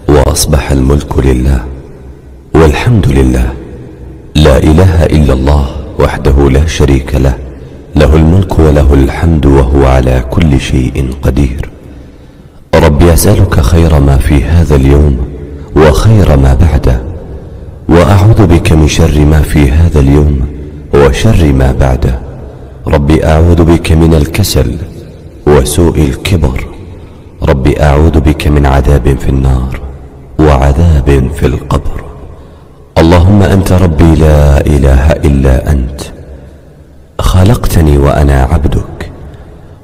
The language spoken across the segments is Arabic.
وأصبح الملك لله والحمد لله، لا إله إلا الله وحده لا شريك له، له الملك وله الحمد وهو على كل شيء قدير. رب أسألك خير ما في هذا اليوم وخير ما بعده، وأعوذ بك من شر ما في هذا اليوم وشر ما بعده. رب أعوذ بك من الكسل وسوء الكبر. رب أعوذ بك من عذاب في النار وعذاب في القبر. اللهم أنت ربي لا إله إلا أنت، خلقتني وأنا عبدك،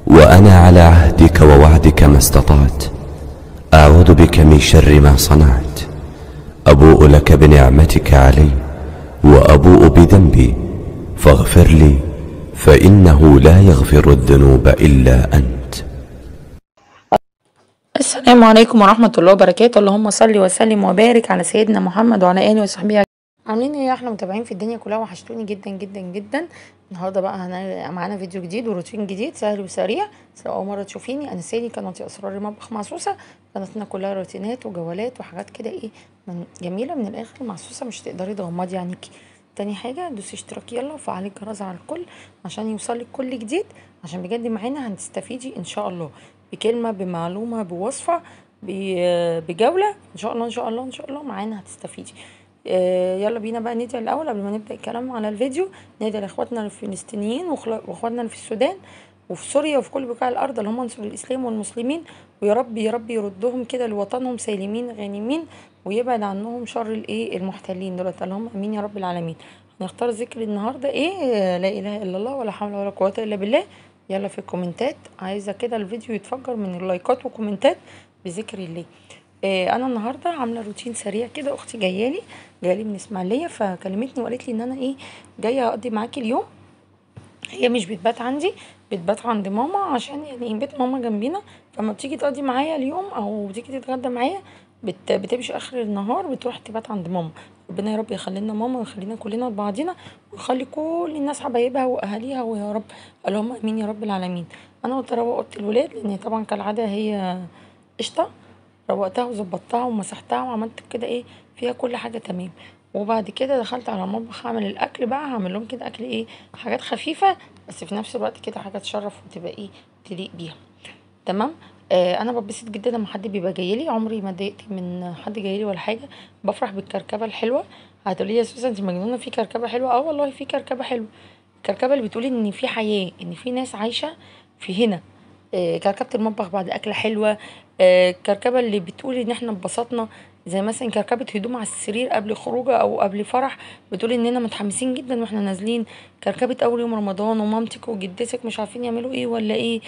وأنا على عهدك ووعدك ما استطعت. أعوذ بك من شر ما صنعت. أبوء لك بنعمتك علي وأبوء بذنبي، فاغفر لي فإنه لا يغفر الذنوب إلا أنت. السلام عليكم ورحمة الله وبركاته. اللهم صل وسلم وبارك على سيدنا محمد وعلى آله وصحبه. عاملين ايه يا احلى متابعين في الدنيا كلها؟ وحشتوني جدا جدا جدا. النهارده بقى معانا فيديو جديد وروتين جديد سهل وسريع. لو اول مره تشوفيني، انا سالي قناتي اسرار المطبخ مع سوسه. قناتنا كلها روتينات وجولات وحاجات كده ايه جميله من الاخر، مع سوسه مش تقدري تغمضي عينيكي. تاني حاجه دوسي اشتراك يلا وفعلي الجرس على الكل عشان يوصلك كل جديد، عشان بجد معانا هتستفيدي ان شاء الله بكلمه بمعلومه بوصفه بجوله ان شاء الله ان شاء الله ان شاء الله معانا هتستفيدي. يلا بينا بقى ندعي الاول قبل ما نبدا الكلام على الفيديو. ندعي لاخواتنا الفلسطينيين واخواتنا اللي في السودان وفي سوريا وفي كل بقاع الارض، اللي هم انصر الاسلام والمسلمين، ويا رب يا رب يردهم كده لوطنهم سالمين غانمين، ويبعد عنهم شر المحتلين دولت، اللهم امين يا رب العالمين. هنختار ذكر النهارده ايه؟ لا اله الا الله ولا حول ولا قوه الا بالله. يلا في الكومنتات، عايزه كده الفيديو يتفجر من اللايكات والكومنتات بذكر الله. انا النهارده عامله روتين سريع كده. اختي جايه لي من اسماعيليه، فكلمتني وقالت لي ان انا جايه اقضي معاكي اليوم. هي مش بتبات عندي، بتبات عند ماما، عشان يعني بيت ماما جنبينا، فما بتيجي تقضي معايا اليوم او بتيجي تتغدى معايا بتمشي اخر النهار بتروح تبات عند ماما. ربنا يا رب يخلي لنا ماما ويخلينا كلنا لبعضينا، ويخلي كل الناس حبايبها واهاليها، ويا رب اللهم امين يا رب العالمين. انا قلت اروق اوضه الولاد، لان طبعا كالعاده هي قشطه، روقتها وظبطتها ومسحتها وعملت كده فيها كل حاجه تمام. وبعد كده دخلت على المطبخ اعمل الاكل بقى، هعمل لهم كده اكل حاجات خفيفه، بس في نفس الوقت كده حاجه تشرف وتبقى تليق بيها. تمام. انا ببسط جدا لما حد بيبقى جايلي، عمري ما اتضايقت من حد جايلي ولا حاجه. بفرح بالكركبه الحلوه. هتقولي يا سوسن انت مجنونه، في كركبه حلوه؟ اه والله في كركبه حلوه. الكركبه اللي بتقولي ان في حياه، ان في ناس عايشه في هنا. كركبة المطبخ بعد أكلة حلوة. الكركبة اللي بتقول إن احنا اتبسطنا، زي مثلا كركبة هدوم على السرير قبل خروجه أو قبل فرح، بتقول إننا متحمسين جدا واحنا نازلين. كركبة أول يوم رمضان ومامتك وجدتك مش عارفين يعملوا ايه ولا ايه،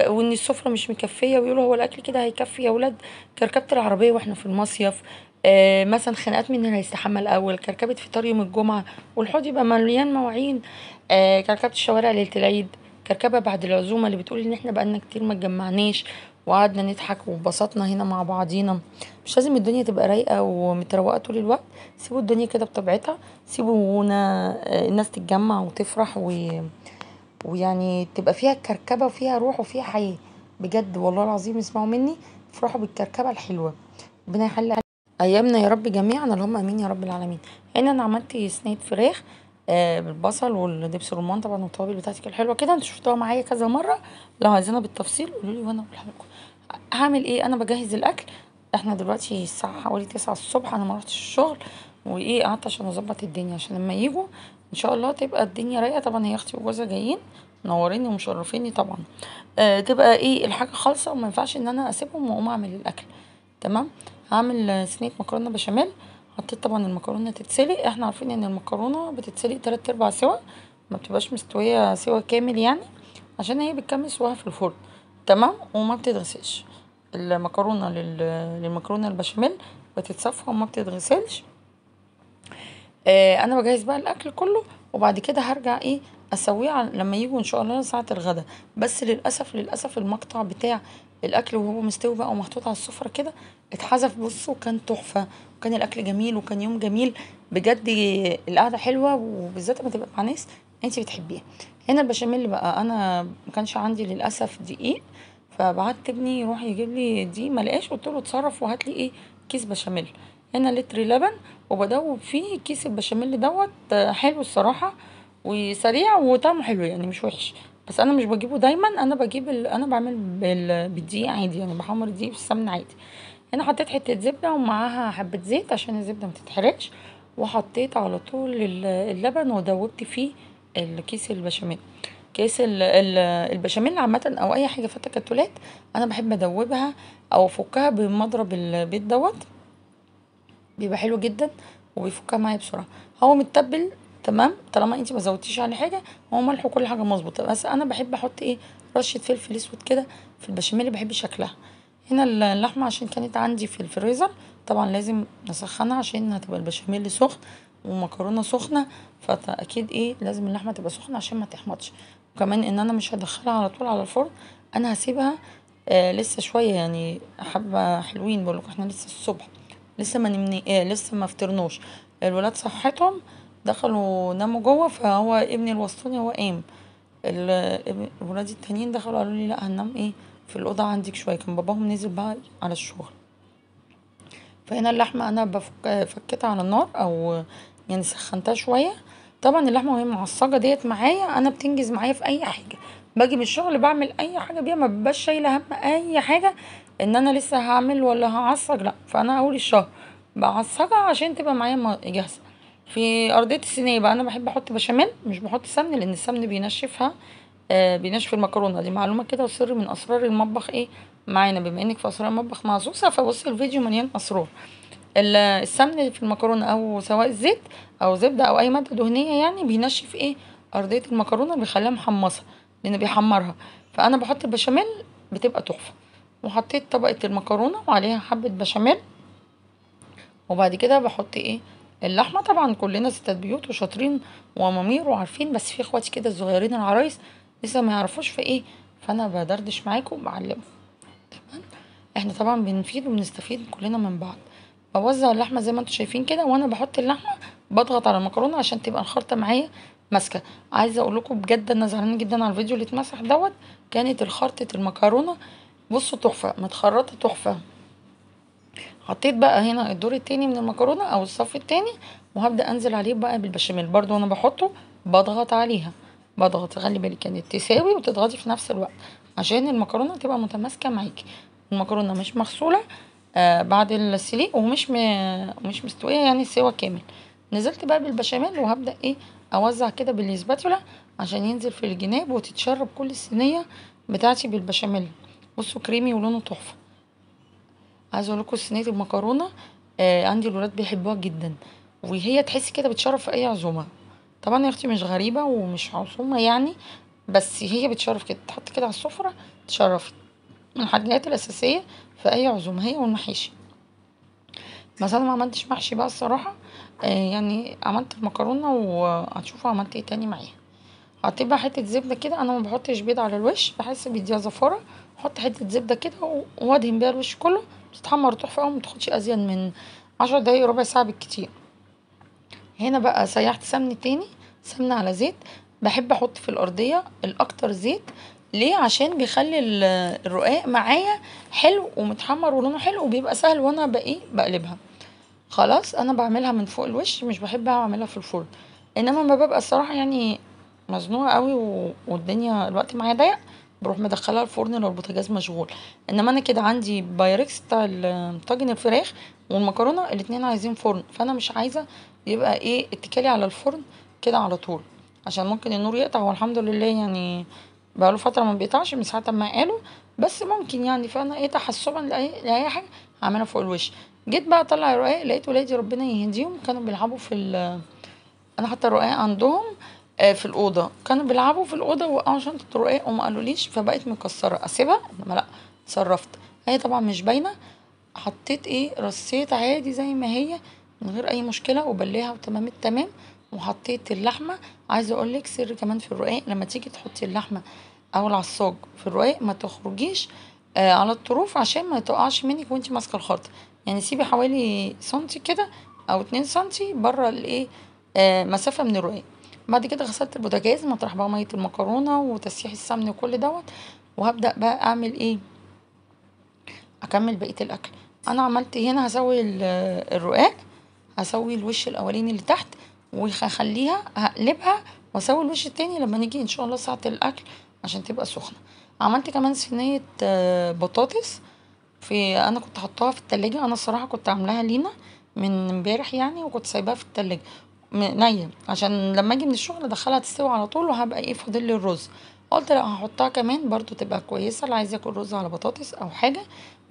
وإن السفرة مش مكفية ويقولوا هو الأكل كده هيكفي يا ولاد. كركبة العربية واحنا في المصيف. مثلا خناقات مين اللي هيستحمى الأول. كركبة فطار يوم الجمعة والحوض يبقى مليان مواعين. كركبة الشوارع ليلة العيد. كركبه بعد العزومه اللي بتقول ان احنا بقالنا كتير ما اتجمعناش وقعدنا نضحك واتبسطنا هنا مع بعضينا. مش لازم الدنيا تبقى رايقه ومتروقه طول الوقت، سيبوا الدنيا كده بطبيعتها، سيبونا الناس تتجمع وتفرح ويعني تبقى فيها كركبه وفيها روح وفيها حياه. بجد والله العظيم اسمعوا مني، افرحوا بالكركبه الحلوه. ربنا يحل ايامنا يا رب جميعا، اللهم امين يا رب العالمين. هنا انا عملت صينيه فراخ بالبصل والدبس الرمان طبعا والتوابل بتاعتي الحلوه كده، انتوا شفتوها معايا كذا مره. لو عايزينها بالتفصيل قولوا لي وانا اقولها لكم. هعمل ايه؟ انا بجهز الاكل. احنا دلوقتي الساعه حوالي 9 الصبح، انا ما رحتش الشغل قعدت عشان اظبط الدنيا عشان لما يجوا ان شاء الله تبقى الدنيا رايقه. طبعا هي اختي وجوزها جايين منوريني ومشرفيني طبعا. تبقى الحاجه خالصه، وما ينفعش ان انا اسيبهم واقوم اعمل الاكل. تمام. هعمل صينيه مكرونه بشاميل. حطيت طبعا المكرونه تتسلق، احنا عارفين ان المكرونه بتتسلق 3/4 سوا، ما بتبقاش مستويه سوا كامل يعني، عشان هي بتكمل سواها في الفرن. تمام. وما بتتغسلش المكرونه للمكرونه البشاميل، بتتصفى وما بتتغسلش. انا بجهز بقى الاكل كله، وبعد كده هرجع اسويه لما يجوا ان شاء الله ساعه الغدا. بس للاسف المقطع بتاع الاكل وهو مستوي بقى ومحطوط على السفره كده اتحذف. بصوا كان تحفه، وكان الاكل جميل، وكان يوم جميل بجد. القعده حلوه، وبالذات لما تبقى مع ناس انت بتحبيها. هنا البشاميل بقى انا ما كانش عندي للاسف دقيق، فبعت ابني يروح يجيب لي دي، ما لقاش، قلت له اتصرف وهات لي كيس بشاميل. هنا لتر لبن وبدوب فيه كيس البشاميل دوت. حلو الصراحه وسريع وطعمه حلو يعني مش وحش. بس انا مش بجيبه دايما، انا بجيب انا بعمل بالدقيق عادي، يعني بحمر الدقيق في السمنه عادي. هنا حطيت حته زبده ومعاها حبه زيت عشان الزبده متتحرقش، وحطيت على طول اللبن ودوبت فيه الكيس البشاميل. كيس البشاميل عامه او اي حاجه فيها تكتلات انا بحب ادوبها او افكها بمضرب البيت دوت، بيبقى حلو جدا وبيفكها معايا بسرعه. هو متبل تمام طالما انت ما زودتيش عليه حاجه، هو ملح وكل حاجه مظبوطه، بس انا بحب احط ايه رشه فلفل اسود كده في البشاميل، بحب شكلها. هنا اللحمه عشان كانت عندي في الفريزر، طبعا لازم نسخنها عشان هتبقى البشاميل سخن ومكرونه سخنه، فاكيد ايه لازم اللحمه تبقى سخنه عشان ما تحمضش. وكمان ان انا مش هدخلها على طول على الفرن، انا هسيبها لسه شويه يعني حبه حلوين. بقولك احنا لسه الصبح، لسه ما نمني لسه ما فطرناش. الولاد صحتهم دخلوا ناموا جوه، فهو ابني الوسطاني هو قام. الولاد التانيين دخلوا قالوا لي لا هننام ايه في الاوضه عندك شويه، كان باباهم نزل بقى على الشغل. فهنا اللحمه انا فكيتها على النار او يعني سخنتها شويه. طبعا اللحمه وهي معصجه ديت معايا انا بتنجز معايا في اي حاجه، باجي من الشغل بعمل اي حاجه بيها، ما ببقاش شايله هم اي حاجه ان انا لسه هعمل ولا هعصج، لا. فانا اول الشهر بعصجها عشان تبقى معايا جاهزه. في ارضيه الصينيه بقى انا بحب احط بشاميل، مش بحط سمن لان السمن بينشفها، بينشف المكرونه. دي معلومه كده وسر من اسرار المطبخ ايه معانا، بما انك في اسرار المطبخ معزوزه فبصي الفيديو مليان اسرار. السمن في المكرونه او سواء زيت او زبده او اي ماده دهنيه يعني بينشف ايه ارضيه المكرونه، بيخليها محمصه لان بيحمرها. فانا بحط البشاميل بتبقى تحفه. وحطيت طبقه المكرونه وعليها حبه بشاميل، وبعد كده بحط ايه اللحمه. طبعا كلنا ستات بيوت وشاطرين وامامير وعارفين، بس في اخواتي كده الصغيرين العرايس لسه ما يعرفوش في ايه، فانا بدردش معاكم وبعلمهم. احنا طبعا بنفيد وبنستفيد كلنا من بعض. بوزع اللحمه زي ما انتم شايفين كده، وانا بحط اللحمه بضغط على المكرونه عشان تبقى الخلطه معايا ماسكه. عايزه اقول لكم بجد انا زعلانه جدا على الفيديو اللي اتمسح دوت، كانت الخلطه المكرونه بصوا تحفه متخرطه تحفه. حطيت بقى هنا الدور التاني من المكرونه او الصف التاني، وهبدا انزل عليه بقى بالبشاميل برضو وانا بحطه بضغط عليها. بضغط خلي بالك كانت تساوي وتضغطي في نفس الوقت عشان المكرونه تبقى متماسكه معاكي. المكرونه مش مغسوله بعد السليق مش مستويه يعني سوا كامل. نزلت بقى بالبشاميل وهبدا ايه اوزع كده بالسباتولا عشان ينزل في الجناب وتتشرب كل الصينيه بتاعتي بالبشاميل. بصوا كريمي ولونه تحفه. عايزه اقول لكم صينيه المكرونه عندي الولاد بيحبوها جدا، وهي تحسي كده بتشرف في اي عزومه. طبعا يا اختي مش غريبه ومش عزومه يعني، بس هي بتشرف كده تحط كده على السفره تشرفي، من الحاجات الاساسيه في اي عزومه هي والمحاشي. بس انا ما عملتش محشي بقى الصراحه، يعني عملت المكرونه وهتشوفوا عملت ايه تاني معاها. حطيت بقى حته زبده كده، انا ما بحطش بيض على الوش بحس بيديها زفاره، احط حته زبده كده وادهن بيها الوش كله، بتتحمر تحفه قوي، ما تاخدش ازيد من 10 دقايق ربع ساعه بالكتير. هنا بقى سيحت سمن تاني، سمنه على زيت. بحب احط في الارضيه الاكتر زيت، ليه؟ عشان بيخلي الرقاق معايا حلو ومتحمر ولونه حلو وبيبقى سهل وانا بقلبها. خلاص انا بعملها من فوق الوش، مش بحب اعملها في الفرن. انما ما ببقى الصراحه يعني مزنوقه قوي والدنيا الوقت معايا ضيق، بروح مدخلها الفرن لو البوتاجاز مشغول. انما انا كده عندي بايركس بتاع طاجن الفراخ والمكرونه الاتنين عايزين فرن، فانا مش عايزه يبقى ايه اتكالي على الفرن كده على طول، عشان ممكن النور يقطع. والحمد لله يعني بقاله فتره ما بيقطعش من ساعه ما قالوا، بس ممكن يعني. فانا ايه تحسبا لاي حاجه هعملها فوق الوش. جيت بقى اطلع الرقاق لقيت ولادي ربنا يهديهم كانوا بيلعبوا في انا حاطه الرقاق عندهم في الاوضه، كانوا بيلعبوا في الاوضه وقعوا شنطه الرقاق وما قالوليش، فبقت مكسره اسيبها؟ انما لا، اتصرفت. هي طبعا مش باينه، حطيت ايه رصيت عادي زي ما هي من غير اي مشكله وبليها وتمام التمام. وحطيت اللحمه. عايزه اقول لك سر كمان في الرقاق، لما تيجي تحطي اللحمه او العصاج في الرقاق ما تخرجيش على الطروف عشان ما تقعش منك وانت ماسكه الخلطه، يعني سيبي حوالي سنتي كده او 2 سنتي بره الايه مسافه من الرقاق. بعد كده غسلت البوتاجاز مطرح بقى ميه المكرونه وتسييح السمن وكل دوت، وهبدا بقى اعمل ايه اكمل بقيه الاكل. انا عملت هنا هسوي الرقاق، هسوي الوش الاولاني اللي تحت وهخليها هقلبها واسوي الوش التاني لما نيجي ان شاء الله ساعة الاكل عشان تبقى سخنة. عملت كمان صينية بطاطس، انا كنت حطاها في التلاجة. انا الصراحة كنت عاملاها لينا من امبارح يعني، وكنت سايباها في التلاجة نية عشان لما اجي من الشغل ادخلها تستوي على طول، وهبقى ايه فاضل لي الرز. قلت لا هحطها كمان برضو تبقى كويسة اللي عايز ياكل رز على بطاطس او حاجة.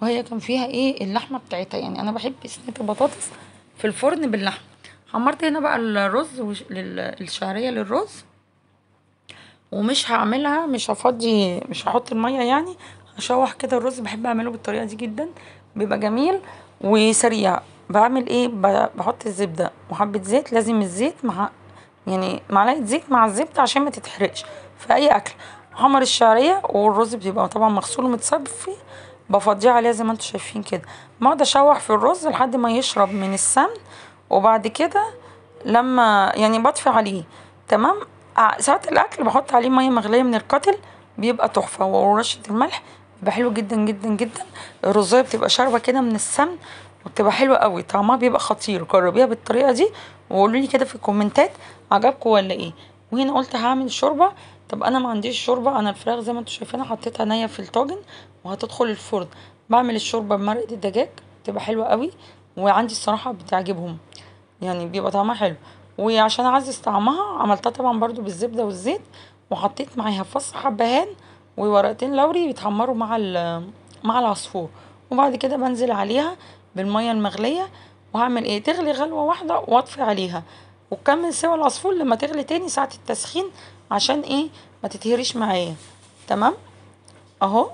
وهي كان فيها ايه اللحمة بتاعتها، يعني انا بحب صينية البطاطس في الفرن باللحمة. حمرت هنا بقى الرز الشعرية للرز، ومش هعملها مش هفضي مش هحط المية يعني، هشوح كده الرز. بحب اعمله بالطريقة دي جدا، بيبقى جميل وسريع. بعمل ايه بحط الزبدة وحبة زيت، لازم الزيت مع يعني معلقة زيت مع الزبدة عشان ما تتحرقش في اي اكل. حمر الشعرية والرز بيبقى طبعا مغسول ومتصفي، بفضيه عليها زي ما انتم شايفين كده. بقعد اشوح في الرز لحد ما يشرب من السمن، وبعد كده لما يعني بطفي عليه تمام. ساعة الاكل بحط عليه ميه مغليه من الكاتل، بيبقى تحفه، ورشه الملح بيبقى حلو جدا جدا جدا. الرزايه بتبقى شاربه كده من السمن وبتبقى حلوه قوي، طعمها بيبقى خطير. جربيها بالطريقه دي وقولوا لي كده في الكومنتات عجبكم ولا ايه. وهنا قلت هعمل شوربه. طب انا ما عنديش شوربه، انا الفراخ زي ما انتم شايفينها حطيتها نيه في الطاجن وهتدخل الفرن. بعمل الشوربه بمرقه الدجاج، بتبقى حلوه قوي، وعندي الصراحه بتعجبهم يعني، بيبقى طعمها حلو. وعشان اعزز طعمها عملتها طبعا برضو بالزبده والزيت، وحطيت معاها فص حبهان وورقتين لوري بيتحمروا مع العصفور. وبعد كده بنزل عليها بالميه المغليه، وهعمل ايه تغلي غلوه واحده واطفي عليها، وكمل سوا العصفور لما تغلي تاني ساعه التسخين عشان ايه ما تتهريش معايا. تمام اهو